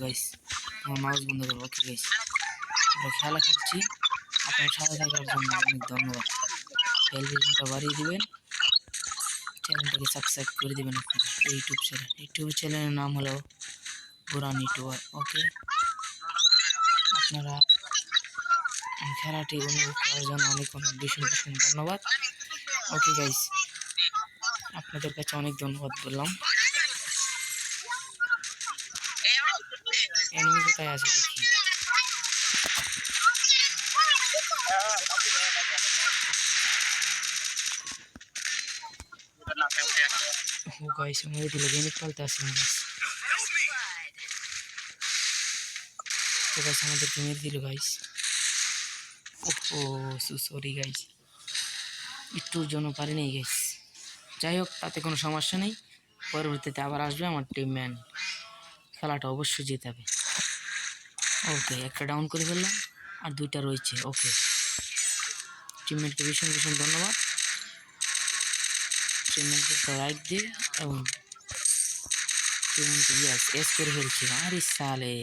Guys আমার mouse বন্ধ করবো। ওকে গাইস আমরা খেলা খেলছি, আপনার সাথে থাকার জন্য অনেক ধন্যবাদ। টেলিভিশনটা বাড়িয়ে দিবেন, চ্যানেলটাকে সাবস্ক্রাইব করে দিবেন। আপনারা ইউটিউব চ্যানেলের নাম হলো বুরান ইউটিউবার। ওকে, আপনারা খেলাটি অনুভব করার জন্য অনেক ভীষণ ধন্যবাদ। ওকে গাইস, আপনাদের কাছে অনেক ধন্যবাদ বললাম। এনিমি কোথায় আছে দেখি। ও গাইস মেরে দিল, গেম খেলতে আসি না। তো গাইস আমাদেরকে মেরে দিল গাইস। ও সরি গাইস, একটুর জন্য পারি নাই গাইস। যাই হোক, তাতে কোনো সমস্যা নেই, পরবর্তীতে আবার আসবে আমার টিম ম্যান। খেলাটা অবশ্যই জিতে হবে। ওকে, একটা ডাউন করে ফেললাম, আর দুইটা রয়েছে। ওকে, টিমমেটকে ভীষণ ধন্যবাদ। টিমমেটকে একটা রাইট দিই এবং টিমমেটকে এস করে ফেলছি। আরে সালে,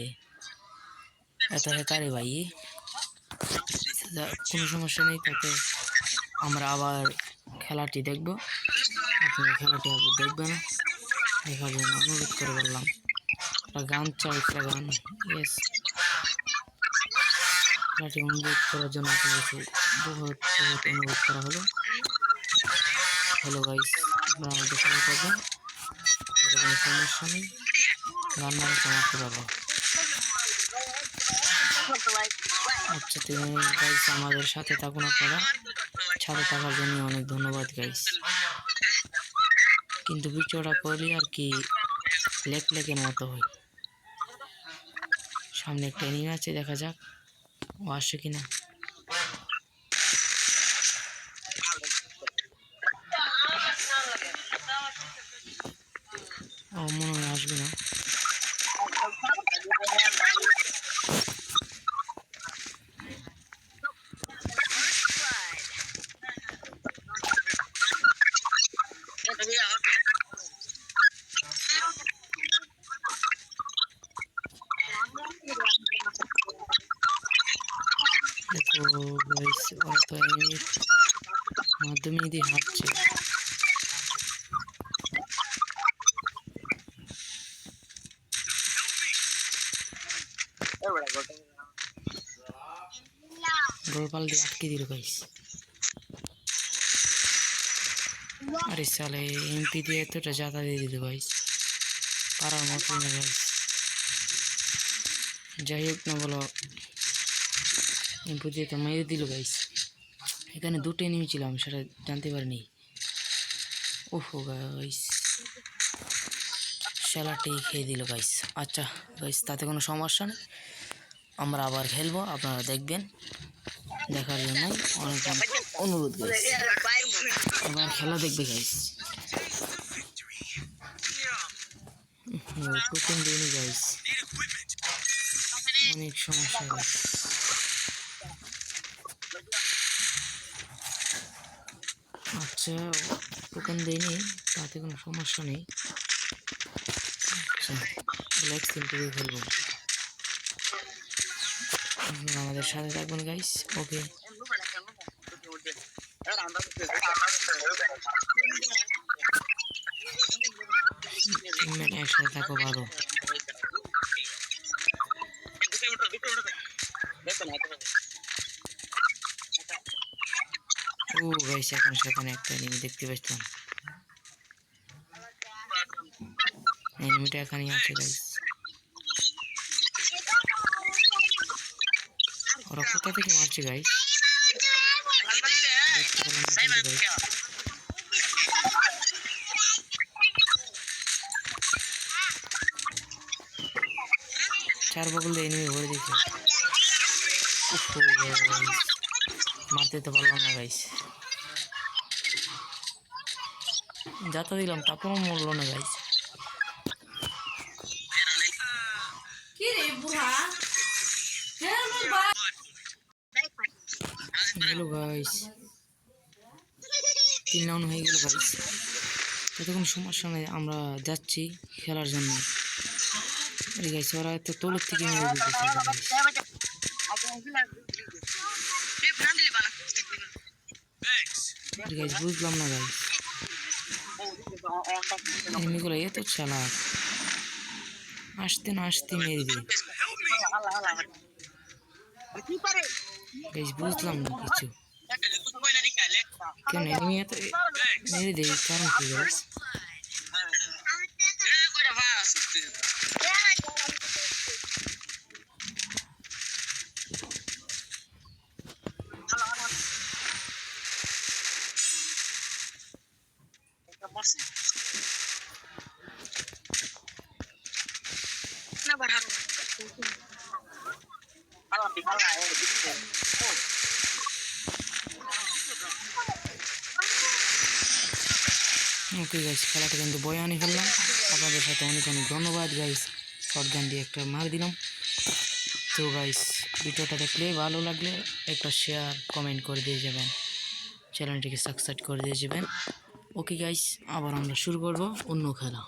এত হেকারে ভাই। কোনো সমস্যা নেই, তাতে আমরা আবার খেলাটি দেখব। আপনারা খেলাটি আবার দেখবেন, দেখার জন্য অনুরোধ করে বললাম। একটা গান চাই, একটা গান। ইয়েস, খেলাটি অনুরোধ করার জন্য আপনার কাছে বহুত অনুরোধ করা হলো। হ্যালো গাইস, আপনারা আমাদের সাথে থাকবেন, এটা কোনো সমস্যা নেই, রান্না মারতে পারবো। আচ্ছা, তুমি গাইস আমাদের সাথে থাকুন। আপনারা সাথে থাকার জন্য অনেক ধন্যবাদ গাইস। কিন্তু ভিডিওটা করলে আর কি লেকের মতো হয়। সামনে একটা এনিমি আছে, দেখা যাক ও আসে কিনা। ও মনে হয় আসবে না। দেখো গাইস, ওরা তো এনিমির মাধ্যমে দিয়ে হাঁটছে। গোলপাল দিয়ে আটকে দিল গাইস। আরে সালে, এমপি দিয়ে এতটা জাতা দিয়ে দিল গাইস, পারার মতো না গাইস। যাই হোক না বলো, এমপি দিয়ে তো মেরে দিল গাইস। এখানে দুটো এনিমি ছিল, আমি সেটা জানতে পারিনি। ওহো গাইস, শালাটি খেয়ে দিল গাইস। আচ্ছা গাইস, তাতে কোনো সমস্যা নেই, আমরা আবার খেলবো, আপনারা দেখবেন। দেখার জন্য অনেক অনুরোধ গাইস, আবার খেলা দেখবে গাইস। টোকেন দিইনি গাইস, অনেক সমস্যা গাইস। আচ্ছা, টোকেন দিইনি, তাতে কোনো সমস্যা নেই। আচ্ছা, ব্ল্যাক স্ক্রিন করে ফেলবো। আপনারা আমাদের সাথে থাকবেন গাইস। ওকে, একসাথে থাকো ভালো। ও গাইস এখন সেখানে একটা এনিমি দেখতে পাচ্ছিলাম। এনিমিটা এখানেই আছে গাইস। ওরা কোথা থেকে মারছে গাইস? দেখতে পেলাম না কিন্তু গাইস। চার বগল দিয়ে এনিমি ভরে দিয়েছে। মারতে তো পারলাম না গাইস। যাতা দিলাম তারপরও মরলো না গাইস। হ্যালো গাইস, 3 রাউন্ড হয়ে গেল গাইস। তাতে কোনো সমস্যা নেই, আমরা যাচ্ছি খেলার জন্য। আরে গাইস ওরা তো তোলের থেকে মেরে দিতেছে গাইস। বুঝলাম না গাইস, এনিমিগুলো এত চালাক, আসতে না আসতে মেরে দিই গাইস। বুঝলাম না কিছু, কেন এনিমি এত মেরে দেই, কারণ কি গাইস? ওকে গাইস, খেলাটা কিন্তু বয়ে আনি ফেললাম। আপনাদের সাথে অনেক অনেক ধন্যবাদ গাইস। শর্ট গান দিয়ে একটা মার দিলাম। তো গাইস ভিডিওটা দেখলে ভালো লাগলে একটা শেয়ার কমেন্ট করে দিয়ে যাবেন, চ্যানেলটিকে সাবস্ক্রাইব করে দিয়ে যাবেন। ওকে গাইস, আবার আমরা শুরু করব অন্য খেলা।